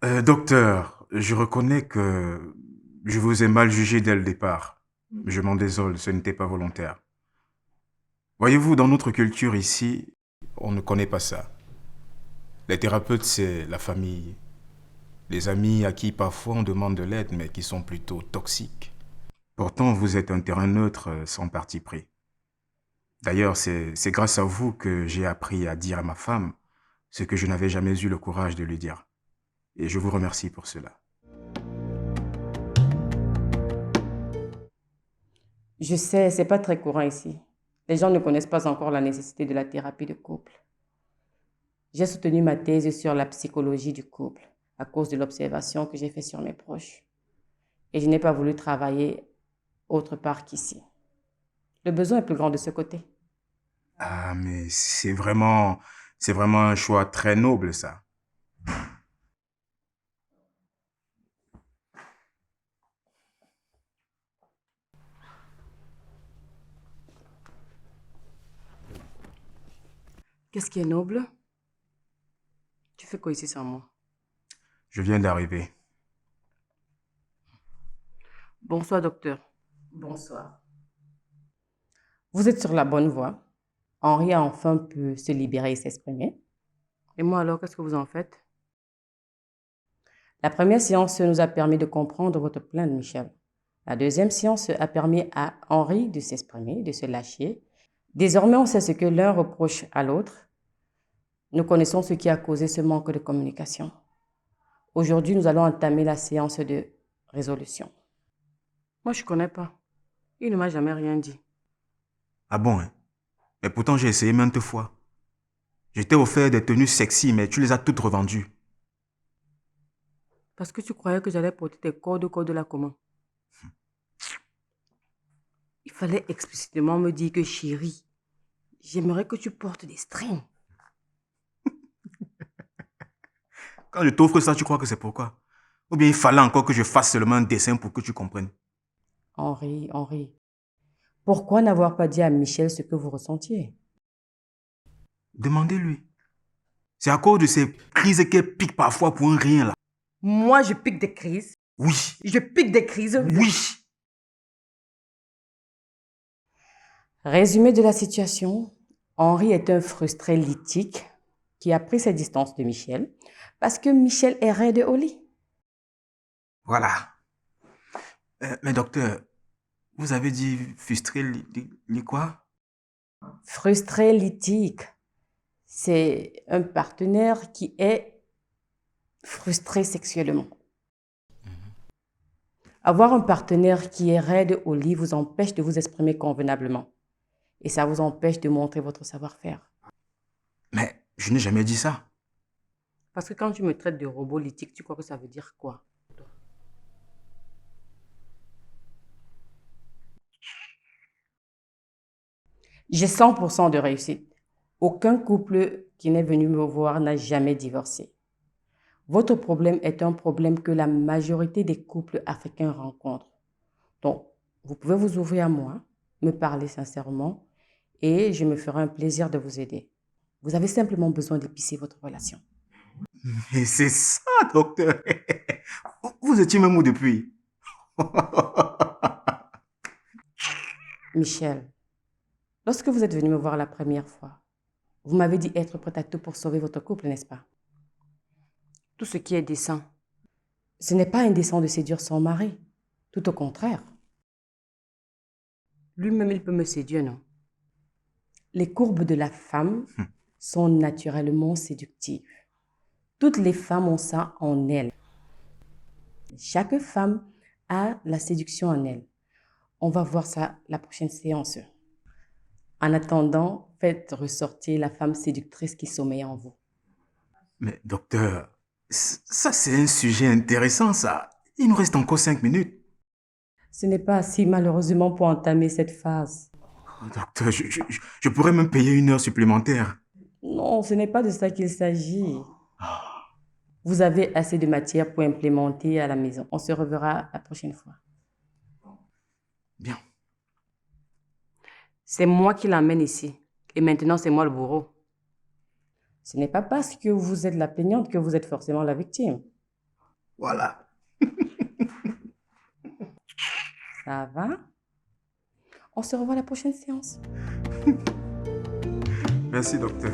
Docteur, je reconnais que je vous ai mal jugé dès le départ. Je m'en désole, ce n'était pas volontaire. Voyez-vous, dans notre culture ici, on ne connaît pas ça. Les thérapeutes, c'est la famille, les amis à qui parfois on demande de l'aide, mais qui sont plutôt toxiques. Pourtant, vous êtes un terrain neutre sans parti pris. D'ailleurs, c'est grâce à vous que j'ai appris à dire à ma femme ce que je n'avais jamais eu le courage de lui dire. Et je vous remercie pour cela. Je sais, c'est pas très courant ici. Les gens ne connaissent pas encore la nécessité de la thérapie de couple. J'ai soutenu ma thèse sur la psychologie du couple à cause de l'observation que j'ai faite sur mes proches. Et je n'ai pas voulu travailler autre part qu'ici. Le besoin est plus grand de ce côté. Ah, mais c'est vraiment un choix très noble, ça. Qu'est-ce qui est noble? Tu fais quoi ici sans moi? Je viens d'arriver. Bonsoir, docteur. Bonsoir. Vous êtes sur la bonne voie. Henri a enfin pu se libérer et s'exprimer. Et moi alors, qu'est-ce que vous en faites? La première séance nous a permis de comprendre votre plainte, Michel. La deuxième séance a permis à Henri de s'exprimer, de se lâcher. Désormais, on sait ce que l'un reproche à l'autre. Nous connaissons ce qui a causé ce manque de communication. Aujourd'hui, nous allons entamer la séance de résolution. Moi, je ne connais pas. Il ne m'a jamais rien dit. Ah bon, hein? Mais pourtant, j'ai essayé maintes fois. Je t'ai offert des tenues sexy, mais tu les as toutes revendues. Parce que tu croyais que j'allais porter tes cordes là comment? Il fallait explicitement me dire que chérie, j'aimerais que tu portes des strings. Quand je t'offre ça, tu crois que c'est pourquoi? Ou bien il fallait encore que je fasse seulement un dessin pour que tu comprennes. Henri, pourquoi n'avoir pas dit à Michel ce que vous ressentiez? Demandez-lui. C'est à cause de ces crises qu'elle pique parfois pour un rien, là. Moi, je pique des crises. Oui, Je pique des crises. oui. Résumé de la situation, Henri est un frustré lithique qui a pris ses distances de Michel parce que Michel est raide au lit. Voilà. Mais docteur, vous avez dit frustré, quoi? Frustré lithique, c'est un partenaire qui est frustré sexuellement. Avoir un partenaire qui est raide au lit vous empêche de vous exprimer convenablement et ça vous empêche de montrer votre savoir-faire. Mais je n'ai jamais dit ça. Parce que quand tu me traites de robot lithique, tu crois que ça veut dire quoi? J'ai 100% de réussite. Aucun couple qui n'est venu me voir n'a jamais divorcé. Votre problème est un problème que la majorité des couples africains rencontrent. Donc, vous pouvez vous ouvrir à moi, me parler sincèrement et je me ferai un plaisir de vous aider. Vous avez simplement besoin d'épicer votre relation. Mais c'est ça, docteur. Vous étiez même où depuis? Michel, lorsque vous êtes venu me voir la première fois, vous m'avez dit être prête à tout pour sauver votre couple, n'est-ce pas? Tout ce qui est décent. Ce n'est pas indécent de séduire son mari. Tout au contraire. Lui-même, il peut me séduire, non? Les courbes de la femme sont naturellement séductives. Toutes les femmes ont ça en elles. Chaque femme a la séduction en elle. On va voir ça la prochaine séance. En attendant, faites ressortir la femme séductrice qui sommeille en vous. Mais docteur, ça c'est un sujet intéressant, ça. Il nous reste encore 5 minutes. Ce n'est pas assez malheureusement pour entamer cette phase. Oh, docteur, je pourrais même payer 1 heure supplémentaire. Non, ce n'est pas de ça qu'il s'agit. Vous avez assez de matière pour implémenter à la maison. On se reverra la prochaine fois. Bien. C'est moi qui l'emmène ici. Et maintenant, c'est moi le bourreau. Ce n'est pas parce que vous êtes la plaignante que vous êtes forcément la victime. Voilà. Ça va? On se revoit à la prochaine séance. Merci, docteur.